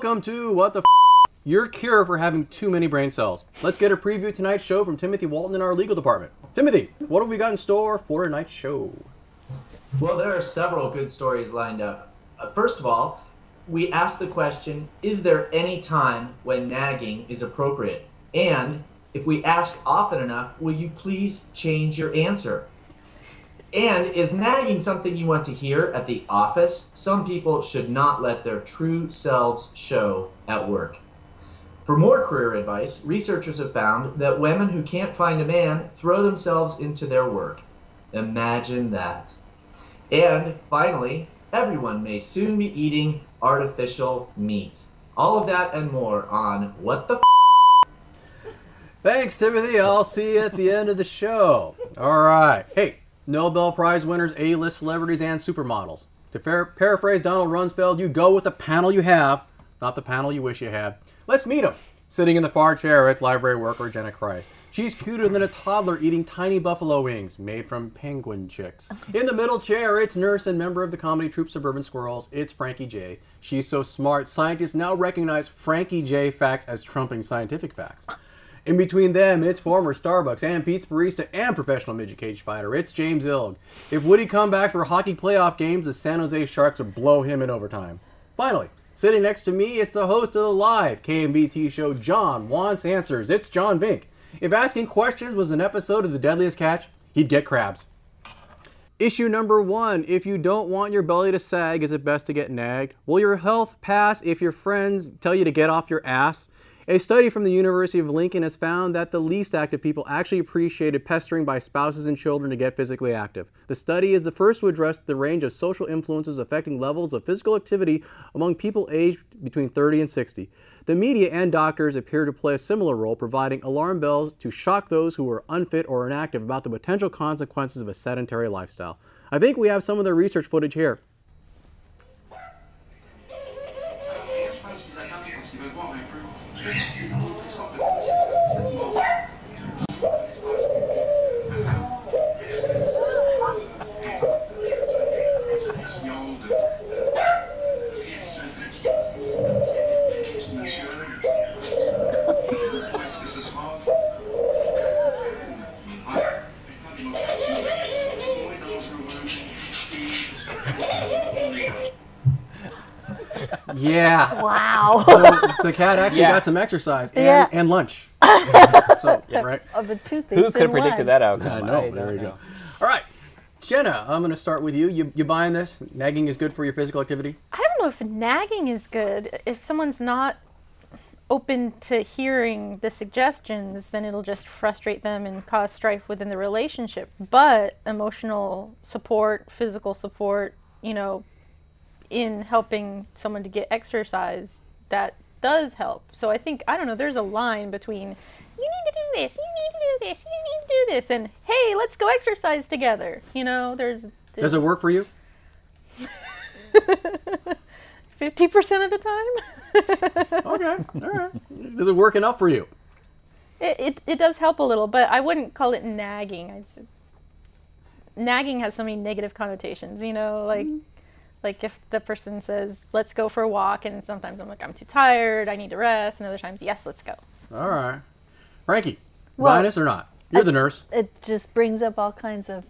Welcome to What the Your cure for having too many brain cells. Let's get a preview of tonight's show from Timothy Walton in our legal department. Timothy, what have we got in store for tonight's show? Well, there are several good stories lined up. First of all, we asked the question, is there any time when nagging is appropriate? And if we ask often enough, will you please change your answer? And is nagging something you want to hear at the office? Some people should not let their true selves show at work. For more career advice, researchers have found that women who can't find a man throw themselves into their work. Imagine that. And finally, everyone may soon be eating artificial meat. All of that and more on What the Thanks, Timothy. I'll see you at the end of the show. All right. Hey, Nobel Prize winners, A-list celebrities, and supermodels. To paraphrase Donald Rumsfeld, you go with the panel you have, not the panel you wish you had. Let's meet them. Sitting in the far chair, it's library worker Jenna Christ. She's cuter than a toddler eating tiny buffalo wings made from penguin chicks. In the middle chair, it's nurse and member of the comedy troupe Suburban Squirrels. It's Frankie J. She's so smart, scientists now recognize Frankie J facts as trumping scientific facts. In between them, it's former Starbucks and Pete's barista and professional midget cage fighter. It's James Ilg. If Woody come back for hockey playoff games, the San Jose Sharks would blow him in overtime. Finally, sitting next to me, it's the host of the live KMBT show, John Wants Answers. It's John Vink. If asking questions was an episode of The Deadliest Catch, he'd get crabs. Issue number 1. If you don't want your belly to sag, is it best to get nagged? Will your health pass if your friends tell you to get off your ass? A study from the University of Lincoln has found that the least active people actually appreciated pestering by spouses and children to get physically active. The study is the first to address the range of social influences affecting levels of physical activity among people aged between 30 and 60. The media and doctors appear to play a similar role, providing alarm bells to shock those who are unfit or inactive about the potential consequences of a sedentary lifestyle. I think we have some of the research footage here. Yeah. Wow. So the cat actually got some exercise and lunch. So, right? Of the two things. Who could have predicted that outcome? I know. There you go. All right. Jenna, I'm going to start with you. You buying this? Nagging is good for your physical activity? I don't know if nagging is good. If someone's not open to hearing the suggestions, then it'll just frustrate them and cause strife within the relationship. But emotional support, physical support, in helping someone to get exercise, that does help. So I think, there's a line between, you need to do this, you need to do this, you need to do this, and hey, let's go exercise together. Does it work for you? 50% of the time. Okay, all right. Does it work enough for you? It does help a little, but I wouldn't call it nagging. Nagging has so many negative connotations, like if the person says, let's go for a walk, and sometimes I'm like, I'm too tired, I need to rest, and other times, yes, let's go. All right. Frankie, buying this or not? You're the nurse. It just brings up all kinds of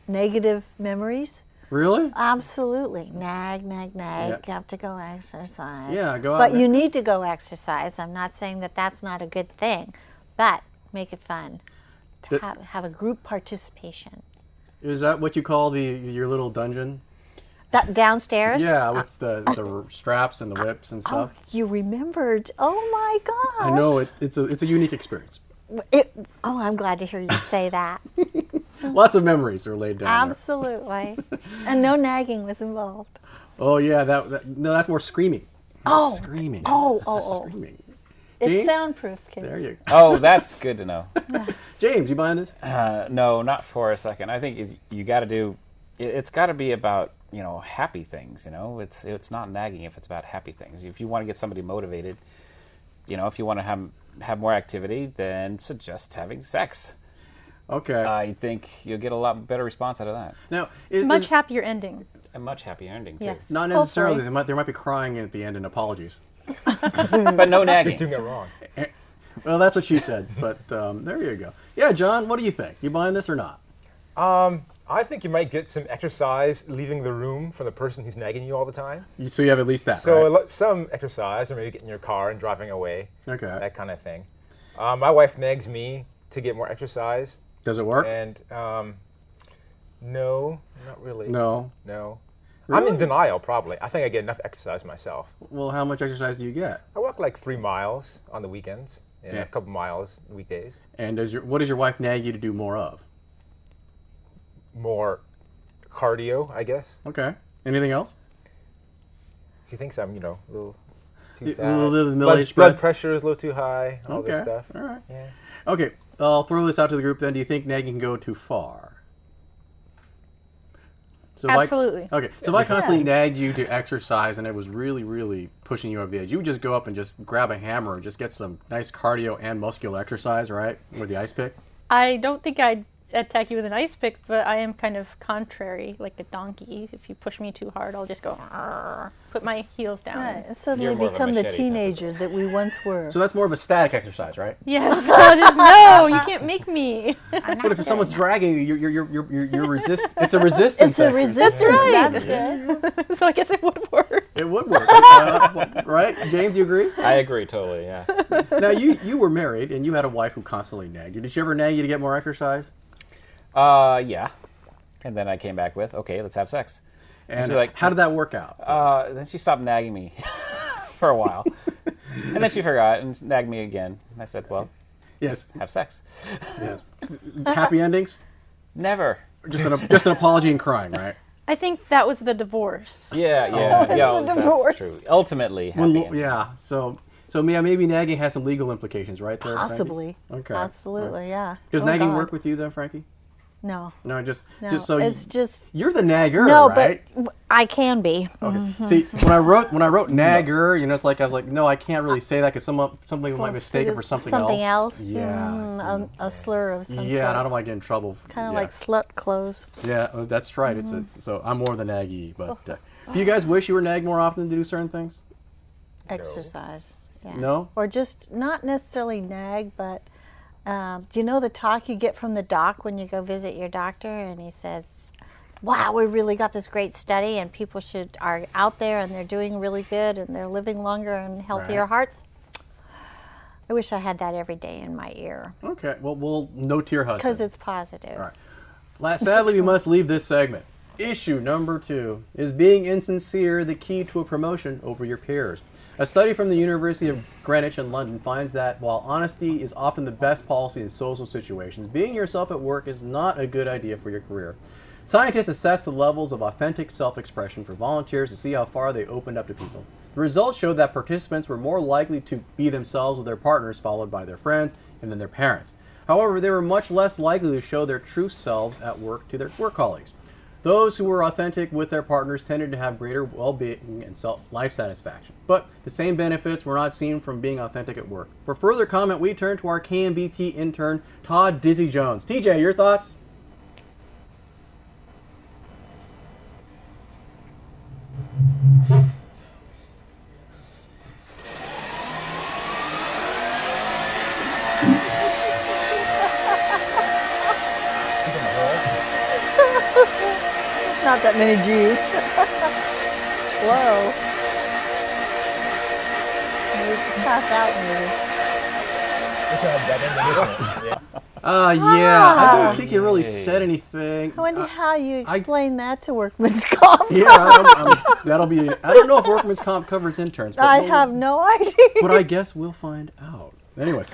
negative memories. Really? Absolutely. Nag. Yeah. You have to go exercise. Yeah, go out. But you need to go exercise. I'm not saying that that's not a good thing, but make it fun. Have a group participation. Is that what you call your little dungeon? That downstairs? Yeah, with the straps and the whips and stuff. Oh, you remembered. Oh, my gosh. I know. It's a unique experience. I'm glad to hear you say that. Lots of memories are laid down Absolutely. And no nagging was involved. Oh, yeah. No, that's more screaming. Oh. Screaming. Oh. Screaming. It's James? soundproof, kids. There you go. Oh, that's good to know. James, you buying this? No, not for a second. I think you got to do. It's got to be about happy things. It's not nagging if it's about happy things. If you want to get somebody motivated, if you want to have more activity, then suggest having sex. Okay. I think you'll get a lot better response out of that. Now, happier ending. A much happier ending too. Yes. Not necessarily. There might be crying at the end and apologies. but no nagging. You're doing it wrong. Well, that's what she said, but there you go. Yeah, John, what do you think? You buying this or not? I think you might get some exercise leaving the room from the person who's nagging you all the time. So you have at least that, So right? some exercise, or maybe getting in your car and driving away. Okay. That kind of thing. My wife nags me to get more exercise. Does it work? And no, not really. No. No. Really? I'm in denial, probably. I think I get enough exercise myself. Well, how much exercise do you get? I walk like 3 miles on the weekends and Yeah. a couple miles weekdays. And what does your wife nag you to do more of? More cardio, I guess. Okay. Anything else? She thinks I'm, a little too A fat. little middle-aged spread? Blood pressure is a little too high, all this Okay. stuff. All right. Yeah. Okay. I'll throw this out to the group then. Do you think nagging can go too far? So Absolutely. So if I constantly nagged you to exercise and it was really, really pushing you over the edge, you would just go up and just grab a hammer and just get some nice cardio and muscular exercise, right? With the ice pick? I don't think I'd attack you with an ice pick, but I am kind of contrary, like a donkey. If you push me too hard, I'll just go, "Arr," put my heels down. Right, and suddenly You're more of a become the machete type of teenager that we once were. So that's more of a static exercise, right? Yes, I'll just, no, you can't make me. But if someone's dragging you, you're resist. It's a resistance. It's a exercise. resistance. right. That's good. So I guess it would work. It would work, right? James, do you agree? I agree totally. Yeah. Now you were married and you had a wife who constantly nagged you. Did she ever nag you to get more exercise? Yeah. And then I came back with, okay, let's have sex. And she's like, how did that work out? Then she stopped nagging me for a while. And then she forgot and nagged me again. And I said, well, Yes. have sex. Yes. Happy endings? Never. Just an apology and crying, right? I think that was the divorce. Yeah. the That's divorce. true. Ultimately, happy ending. Yeah. So maybe nagging has some legal implications, right? There, Frankie? Possibly. Okay. Absolutely, yeah. Does Oh, nagging God. work with you then, Frankie? No. No, just No. so It's just you're the nagger, No, right? but I can be. Okay. See, when I wrote nagger, it's like I was like, no, I can't really say that because somebody might mistake it for something else. Yeah. a slur of some Yeah, sort. and I don't want to get in trouble. Kind of yeah. like slut clothes. Yeah, that's right. It's so I'm more the naggy. But do you guys wish you were nagged more often to do certain things? Exercise. Yeah. No. Or just not necessarily nag, but do you know the talk you get from the doc when you go visit your doctor and he says, wow, we really got this great study and people are out there and they're doing really good and they're living longer and healthier Right. hearts? I wish I had that every day in my ear Okay. Well, we'll note to your husband. because it's positive. All right. Sadly, we must leave this segment. Issue number 2 is being insincere the key to a promotion over your peers. A study from the University of Greenwich in London finds that while honesty is often the best policy in social situations, being yourself at work is not a good idea for your career. Scientists assessed the levels of authentic self-expression for volunteers to see how far they opened up to people. The results showed that participants were more likely to be themselves with their partners, followed by their friends and then their parents. However, they were much less likely to show their true selves at work to their work colleagues. Those who were authentic with their partners tended to have greater well-being and life satisfaction. But the same benefits were not seen from being authentic at work. For further comment, we turn to our KMBT intern, Todd Dizzy Jones. TJ, your thoughts? Not that many Jews. Whoa. Maybe pass out maybe. This one had that ending, isn't it? Yeah. I don't think you really said anything. I wonder how you I- explain that to workman's comp. Yeah, that'll be. I don't know if workman's comp covers interns. But I we'll- have no idea. But I guess we'll find out. Anyway,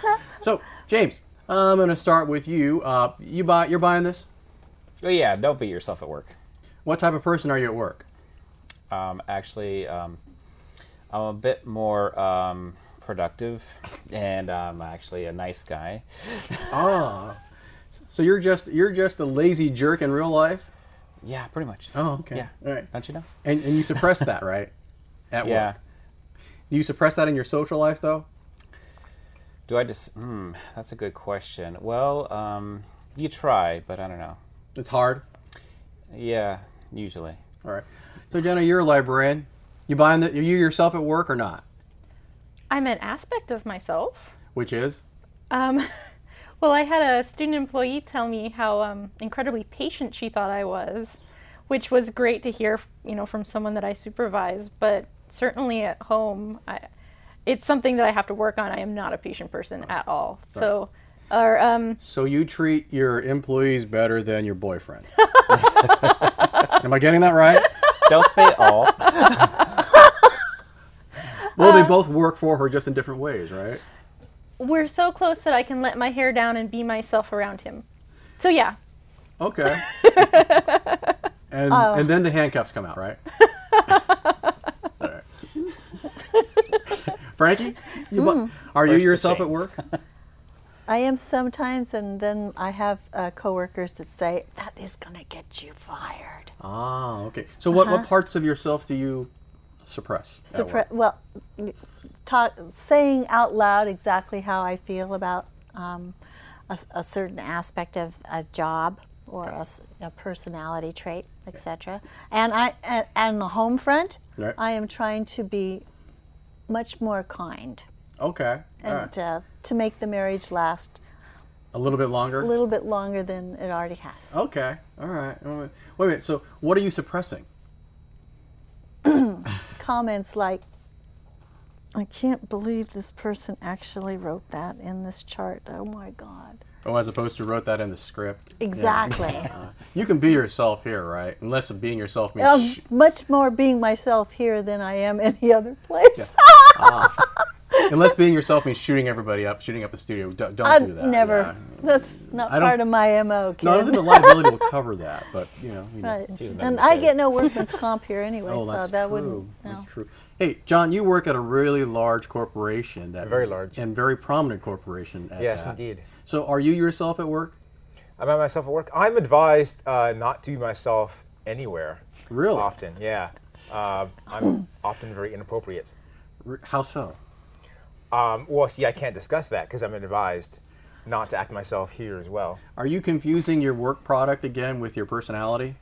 so James, I'm going to start with you. You're buying this? Well, yeah, don't beat yourself at work. What type of person are you at work? Actually, I'm a bit more productive, and I'm actually a nice guy. Ah, so you're just a lazy jerk in real life? Yeah, pretty much. Oh, okay. Yeah. All right. Don't you know? And you suppress that, right? At Yeah. work. Do you suppress that in your social life, though? Do I just? That's a good question. Well, you try, but I don't know. It's hard. Yeah, usually. All right. So Jenna, you're a librarian. You buying that? Are you yourself at work or not? I'm an aspect of myself. Which is? Well, I had a student employee tell me how incredibly patient she thought I was, which was great to hear, from someone that I supervise. But certainly at home, it's something that I have to work on. I am not a patient person at all. Right. So you treat your employees better than your boyfriend. Am I getting that right? Don't they all? Well, they both work for her just in different ways, right? We're so close that I can let my hair down and be myself around him. So yeah. Okay. And then the handcuffs come out, right? All right. Frankie, are you yourself at work? I am sometimes, and then I have coworkers that say, that is going to get you fired. Ah, okay. So what parts of yourself do you suppress? Well, saying out loud exactly how I feel about a certain aspect of a job or a personality trait, etc. And on the home front, right. I am trying to be much more kind. Okay. And to make the marriage last a little bit longer? A little bit longer than it already has. Okay. All right. Wait a minute. So what are you suppressing? Comments like, I can't believe this person actually wrote that in this chart. Oh my God. Oh, as opposed to wrote that in the script? Exactly. Yeah. You can be yourself here, right? Unless being yourself means... much more being myself here than I am any other place. Yeah. Unless being yourself means shooting everybody up, shooting up the studio. Don't do that. Never. Yeah. That's not part of my MO, kid. No, I don't think the liability will cover that, but, Right. And I get no workman's comp here anyway, so that wouldn't... That's true. Hey, John, you work at a really large corporation. Very large. And very prominent corporation at Yes, that. indeed. So are you yourself at work? I'm at myself at work. I'm advised not to be myself anywhere. Really? Often, yeah. I'm often very inappropriate. How so? Well, see, I can't discuss that because I'm advised not to act myself here as well. Are you confusing your work product again with your personality?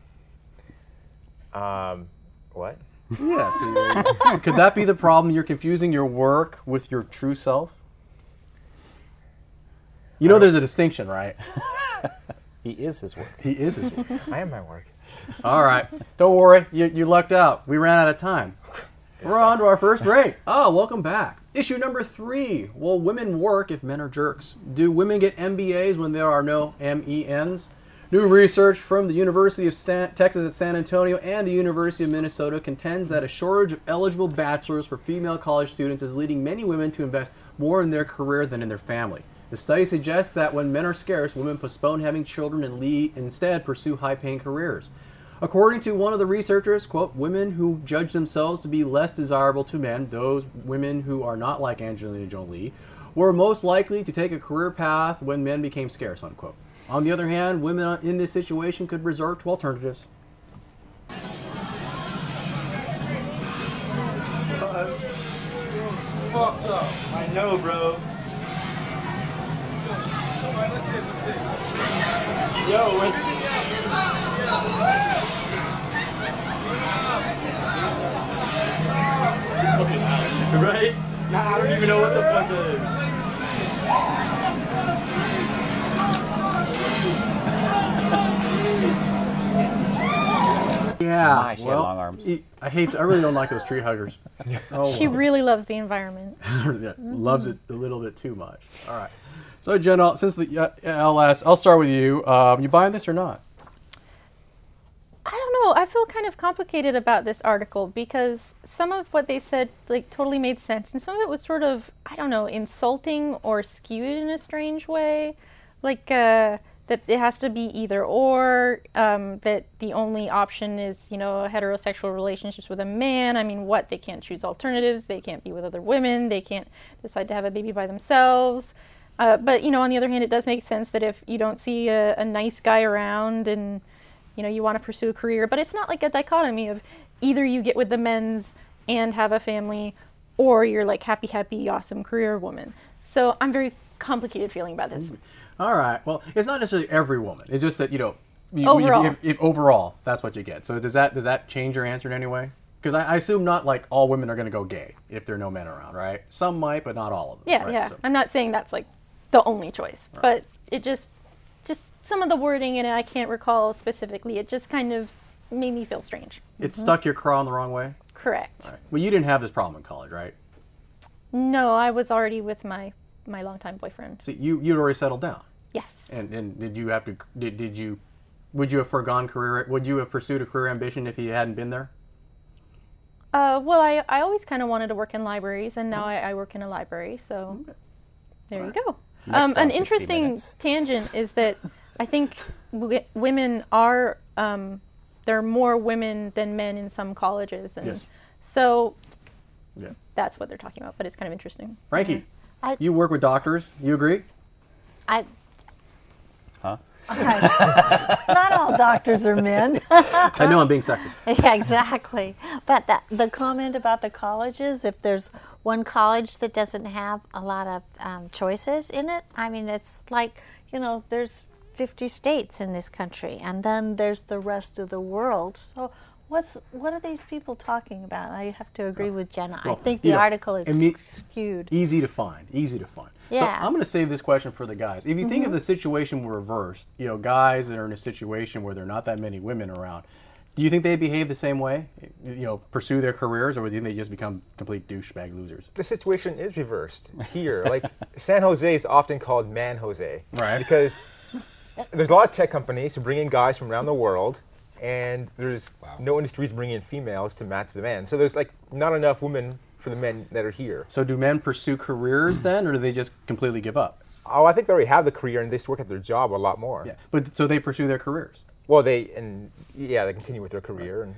What? Yes. Could that be the problem? You're confusing your work with your true self? You know there's a distinction, right? He is his work. He is his work. I am my work. All right. Don't worry. You lucked out. We ran out of time. We're on to our first break. Oh, welcome back. Issue number 3. Will women work if men are jerks? Do women get MBAs when there are no MENs? New research from the University of Texas at San Antonio and the University of Minnesota contends that a shortage of eligible bachelors for female college students is leading many women to invest more in their career than in their family. The study suggests that when men are scarce, women postpone having children and instead pursue high-paying careers. According to one of the researchers, quote, women who judge themselves to be less desirable to men, those women who are not like Angelina Jolie, were most likely to take a career path when men became scarce, unquote. On the other hand, women in this situation could resort to alternatives. Fucked up. I know, bro. Yo, just fucking out, right? Nah, I don't even know what the fuck that is. Yeah, She had long arms. I really don't like those tree huggers. She really loves the environment. Yeah, loves it a little bit too much. All right. So, Jen, since the LS, I'll start with you. You buying this or not? I don't know. I feel kind of complicated about this article because some of what they said totally made sense, and some of it was sort of, I don't know, insulting or skewed in a strange way. That it has to be either or, that the only option is, heterosexual relationships with a man. I mean, they can't choose alternatives. They can't be with other women. They can't decide to have a baby by themselves. But, on the other hand, it does make sense that if you don't see a nice guy around and, you want to pursue a career, but it's not like a dichotomy of either you get with the men's and have a family, or you're like happy, awesome career woman. So I'm very complicated feeling about this. All right. Well, it's not necessarily every woman. It's just that, overall. If overall, that's what you get. So does that change your answer in any way? Because I assume not like all women are going to go gay if there are no men around, right? Some might, but not all of them. Yeah, right? yeah. So- I'm not saying that's like the only choice, but it just some of the wording in it I can't recall specifically. It just kind of made me feel strange. It stuck your craw in the wrong way? Correct. All right. Well, you didn't have this problem in college, right? No, I was already with my longtime boyfriend. See, you'd already settled down. Yes. And did you have to? Would you have forgone career? Would you have pursued a career ambition if he hadn't been there? Well, I always kind of wanted to work in libraries, and now I work in a library. So there you go. Next on An 60 interesting Minutes. tangent is that I think women are there are more women than men in some colleges, and Yes. so Yeah. that's what they're talking about. But it's kind of interesting. Frankie, I- you work with doctors. You agree? Huh? Not all doctors are men. I know I'm being sexist. Yeah, exactly. But the comment about the colleges, if there's one college that doesn't have a lot of choices in it, I mean, it's like, there's 50 states in this country, and then there's the rest of the world. So what are these people talking about? I have to agree with Jenna. Well, I think the article is skewed. Easy to find. Easy to find. So Yeah. I'm going to save this question for the guys. If you think of the situation reversed, guys that are in a situation where there are not that many women around, do you think they behave the same way? Pursue their careers, or do you think they just become complete douchebag losers? The situation is reversed here. Like San Jose is often called Man Jose, Right. Because there's a lot of tech companies who bring in guys from around the world, and there's no industries bringing in females to match the men. So there's like not enough women for the men that are here. So do men pursue careers then, or do they just completely give up? Oh, I think they already have the career and they just work at their job a lot more. Yeah, but so they pursue their careers. Well, they continue with their career. And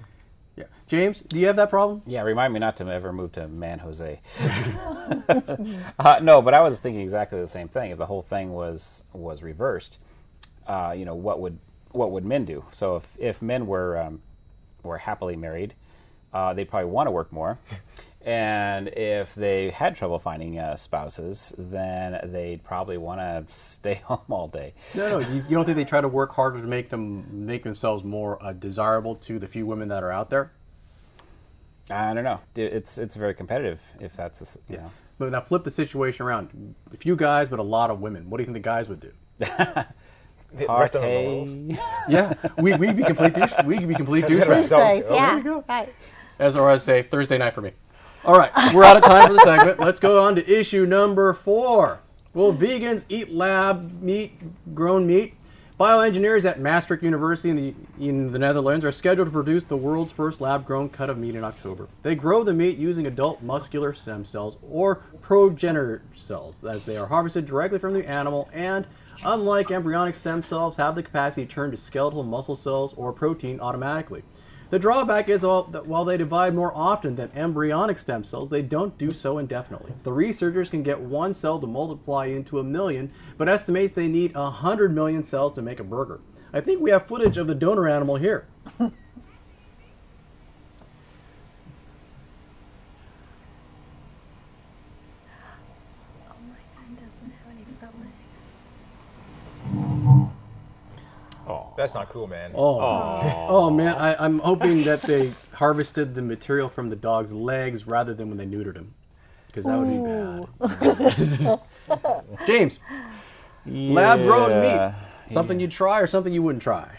Yeah, James, do you have that problem? Yeah, remind me not to ever move to Man Jose. No, but I was thinking exactly the same thing. If the whole thing was reversed, what would men do? So if men were happily married, they'd probably want to work more. And if they had trouble finding spouses, then they'd probably want to stay home all day. No, you don't think they try to work harder to make themselves more desirable to the few women that are out there? I don't know. It's very competitive. If that's But now flip the situation around. A few guys, but a lot of women. What do you think the guys would do? the rest of them are girls. Yeah, we'd be complete douche. We could be complete douchebags. Ourselves Tuesdays, go. yeah, right. As I say, Thursday night for me. All right, we're out of time for the segment. Let's go on to issue number 4. Will vegans eat grown meat? Bioengineers at Maastricht University in the Netherlands are scheduled to produce the world's first lab-grown cut of meat in October. They grow the meat using adult muscular stem cells, or progenitor cells, as they are harvested directly from the animal and, unlike embryonic stem cells, have the capacity to turn to skeletal muscle cells or protein automatically. The drawback is that while they divide more often than embryonic stem cells, they don't do so indefinitely. The researchers can get one cell to multiply into 1 million, but estimates they need 100 million cells to make a burger. I think we have footage of the donor animal here. That's not cool, man. Oh man, I'm hoping that they harvested the material from the dog's legs rather than when they neutered him, because that would be bad. James, lab-grown meat. Something you'd try or something you wouldn't try?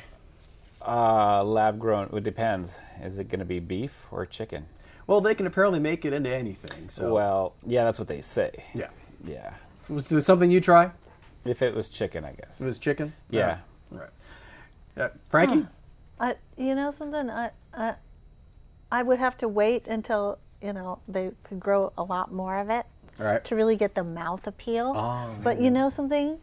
Lab-grown, it depends. Is it going to be beef or chicken? Well, they can apparently make it into anything. So Well, yeah, that's what they say. yeah. Yeah. Was there something you try? If it was chicken, I guess. It was chicken? Yeah. Right. Frankie? You know something? I would have to wait until they could grow a lot more of it All right. to really get the mouth appeal. Oh, But you know something?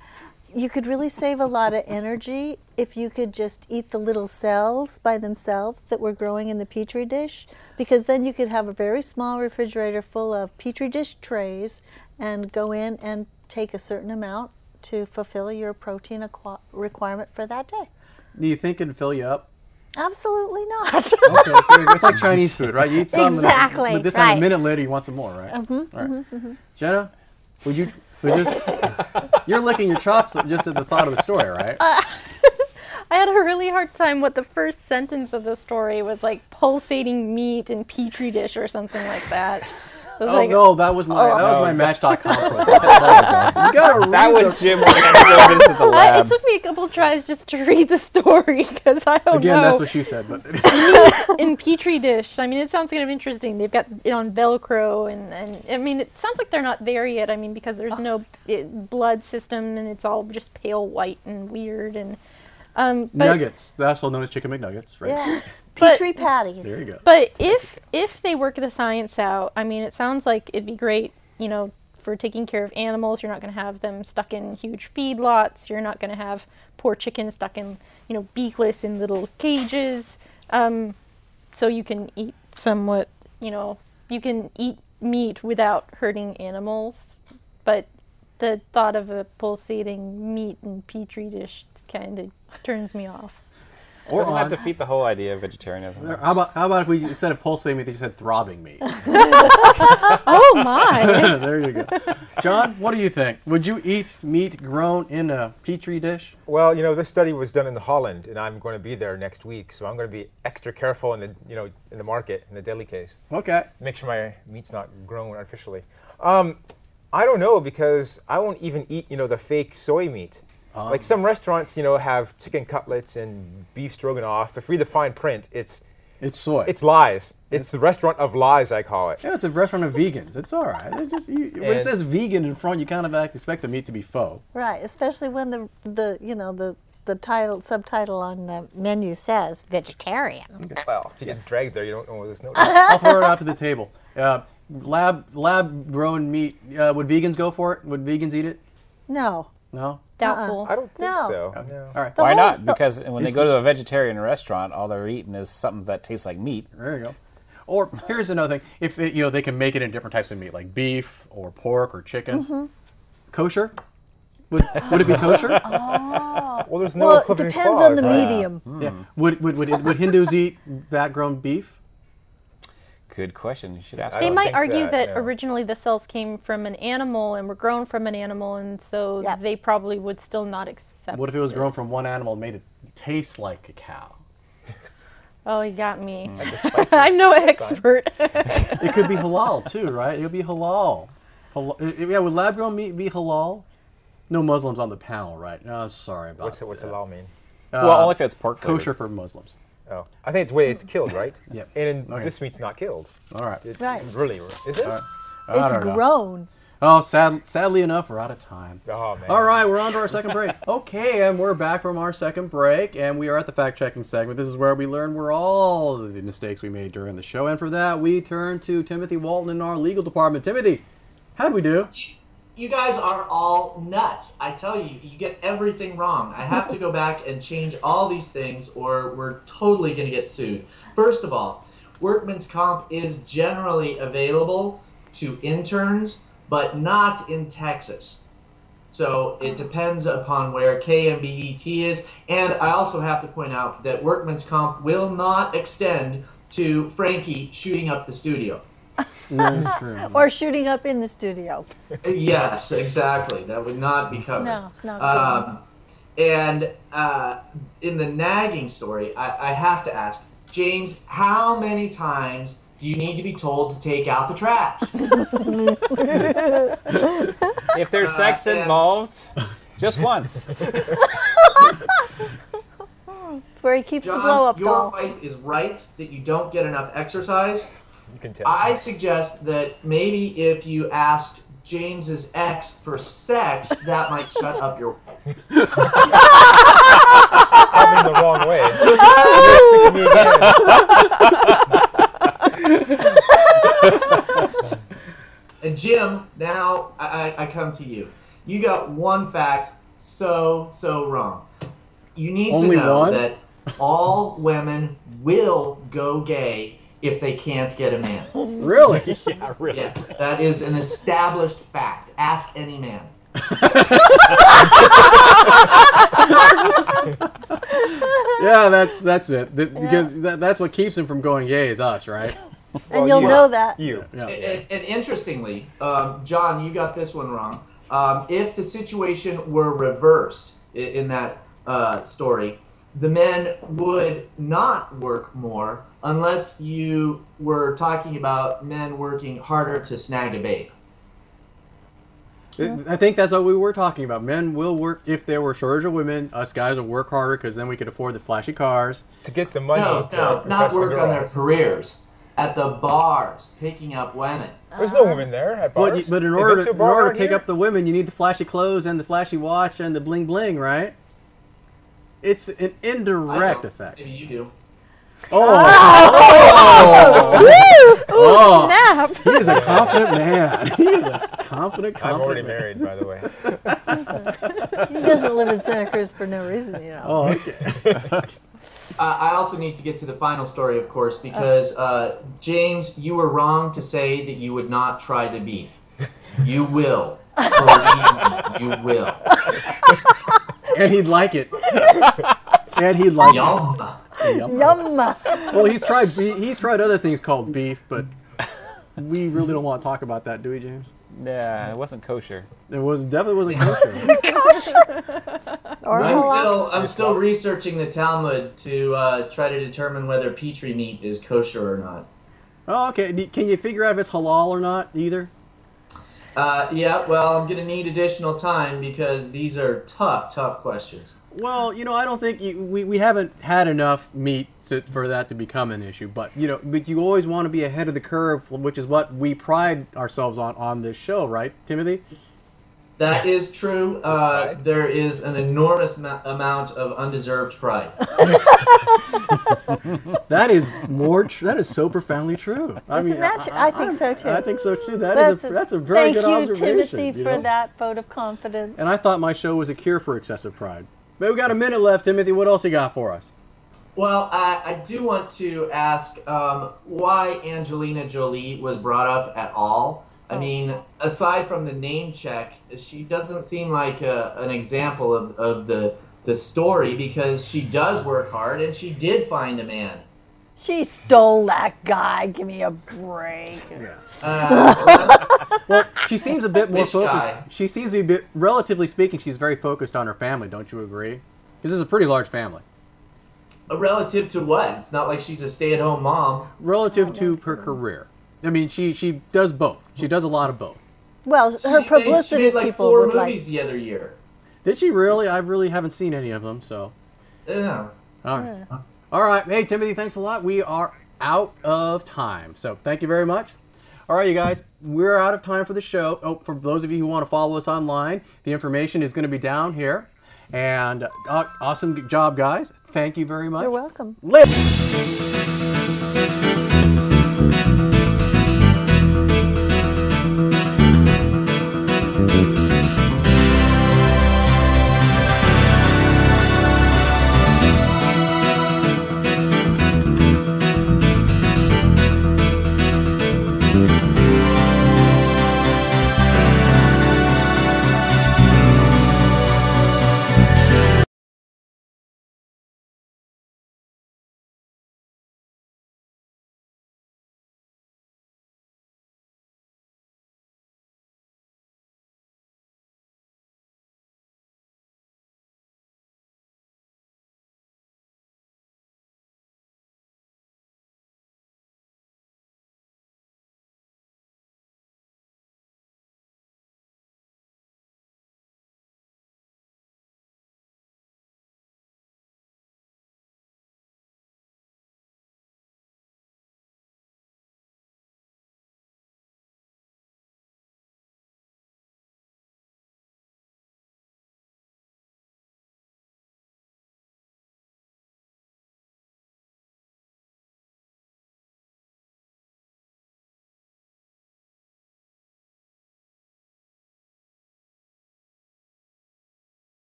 You could really save a lot of energy if you could just eat the little cells by themselves that were growing in the petri dish, because then you could have a very small refrigerator full of petri dish trays and go in and take a certain amount to fulfill your protein requirement for that day. Do you think it'd fill you up? Absolutely not. Okay, so it's like Chinese food, right? You eat some, Exactly, but this time right. a minute later you want some more, right? All right. Jenna, would you just? You're licking your chops just at the thought of the story, right? I had a really hard time what the first sentence of the story was, like pulsating meat in petri dish or something like that. Oh no, that was my Match.com profile. You gotta read That was the- Jim when I go visit the It lab. took me a couple tries just to read the story because I don't Again, know. that's what she said. But In petri dish, I mean, it sounds kind of interesting. They've got it on Velcro, and I mean, it sounds like they're not there yet. I mean, because there's no blood system, and it's all just pale white and weird. And but, nuggets. That's also known as chicken McNuggets, right? Yeah. But- Petri patties. There you go. But if they work the science out, I mean, it sounds like it'd be great, you know, for taking care of animals. You're not going to have them stuck in huge feedlots. You're not going to have poor chickens stuck in, you know, beakless in little cages. So you can eat somewhat, you know, you can eat meat without hurting animals. But the thought of a pulsating meat in petri dish kind of turns me off. Or Doesn't that on. defeat the whole idea of vegetarianism? How about if we instead of pulsating meat, they just said throbbing meat? Oh my! There you go. John, what do you think? Would you eat meat grown in a petri dish? Well, you know, this study was done in Holland, and I'm going to be there next week, so I'm going to be extra careful in the market, in the deli case. Okay. Make sure my meat's not grown artificially. I don't know, because I won't even eat, the fake soy meat. Like some restaurants, have chicken cutlets and beef stroganoff, but if you read the fine print, it's soy. It's lies. It's the restaurant of lies, I call it. Yeah, it's a restaurant of vegans. It's all right. It just when it says vegan in front, you kind of expect the meat to be faux. Right, especially when the subtitle on the menu says vegetarian. Well, if you get dragged there, you don't know what this notice. I'll throw it out to the table. Lab grown meat. Would vegans go for it? Would vegans eat it? No. No. Doubtful. I don't think No. so. Okay. No. All right. Why whole- not? Because when they go to a vegetarian restaurant, all they're eating is something that tastes like meat. There you go. Or here's another thing: if they can make it in different types of meat, like beef or pork or chicken. Kosher? Would it be kosher? Well, there's no Well, it equivalent depends clause, on the right? medium. Yeah. Would Hindus eat vat-grown beef? Good question. You should ask. I They don't might think argue that, that no. originally the cells came from an animal and were grown from an animal, and so Yeah. they probably would still not accept. What if it was grown from one animal and made it taste like a cow? Oh, you got me. The spices, I'm no that's fine. expert. It could be halal too, right? It would be halal. Yeah, would lab-grown meat be halal? No Muslims on the panel, right? No, I'm sorry about What's that. halal mean? Well, only if it's pork flavored. Kosher for Muslims. Oh, I think it's the way it's killed, right? Yep. And Okay. this meat's not killed. All right. It Right. Really? Is it? All right. I It's don't know. grown. Oh, sadly enough, we're out of time. Oh, man. All right, we're on to our second break. Okay, and we're back from our second break, and we are at the fact-checking segment. This is where we learn where all of the mistakes we made during the show, and for that, we turn to Timothy Walton in our legal department. Timothy, how'd we do? You guys are all nuts. I tell you, you get everything wrong. I have to go back and change all these things or we're totally going to get sued. First of all, workman's comp is generally available to interns, but not in Texas. So it depends upon where KMBET is. And I also have to point out that workman's comp will not extend to Frankie shooting up the studio. That's true. Or shooting up in the studio. Yes, exactly. That would not be covered. No, it's not And in the nagging story, I have to ask, James, how many times do you need to be told to take out the trash? If there's sex and- involved, just once. It's where he keeps the John, blow-up your doll. wife is right that you don't get enough exercise. You can tell. I suggest that maybe if you asked James's ex for sex, that might shut up your wife. I'm in the wrong way. You're speaking to me again. And Jim, now I come to you. You got one fact so wrong. You need Only to know one? that all women will go gay if they can't get a man. Really? Yeah, really. Yes, that is an established fact. Ask any man. Yeah, that's it. Because that's what keeps him from going gay is us, right? And you'll you- know that. You. Yeah. And interestingly, John, you got this one wrong. If the situation were reversed in that story, the men would not work more unless you were talking about men working harder to snag a babe. I think that's what we were talking about. Men will work if there were shortage of women. Us guys will work harder because then we could afford the flashy cars. To get the money. No, not work on their careers. At the bars, picking up women. There's no women there at bars. But in order to pick up the women, you need the flashy clothes and the flashy watch and the bling bling, right? It's an indirect effect. Maybe you do. Oh, snap! He is a confident man. He is a confident I'm already man. married, by the way. He doesn't live in Santa Cruz for no reason, you know. Oh, okay. I also need to get to the final story, of course, because James, you were wrong to say that you would not try the beef. You will. Believe me, you will. And he'd like it. And he'd like Yum. it. Yum. Well, he's tried other things called beef, but we really don't want to talk about that, do we, James? Yeah, it wasn't kosher. It definitely wasn't kosher. I'm still researching the Talmud to try to determine whether petri meat is kosher or not. Oh, okay. Can you figure out if it's halal or not either? Yeah, well, I'm going to need additional time because these are tough questions. Well, I don't think we haven't had enough meat for that to become an issue. But but you always want to be ahead of the curve, which is what we pride ourselves on this show, right, Timothy? That is true. There is an enormous amount of undeserved pride. That is so profoundly true. I mean, I think so too. I think so too. That's a very good observation. Thank you, Timothy, for that vote of confidence. And I thought my show was a cure for excessive pride. But we got a minute left, Timothy. What else you got for us? Well, I do want to ask why Angelina Jolie was brought up at all. I mean, aside from the name check, she doesn't seem like an example of the story because she does work hard and she did find a man. She stole that guy. Give me a break. Well, she seems a bit more Which focused. guy? She seems to be relatively speaking, she's very focused on her family. Don't you agree? Because this is a pretty large family. Relative to what? It's not like she's a stay-at-home mom. Relative to her career. I mean, she does both. She does a lot of both. Well, her publicity she made like people 4 would movies like. the other year. Did she really? I really haven't seen any of them, so. Yeah. All right. All right. Hey, Timothy, thanks a lot. We are out of time. So thank you very much. All right, you guys, we're out of time for the show. Oh, for those of you who want to follow us online, the information is going to be down here. And awesome job, guys. Thank you very much. You're welcome. Live.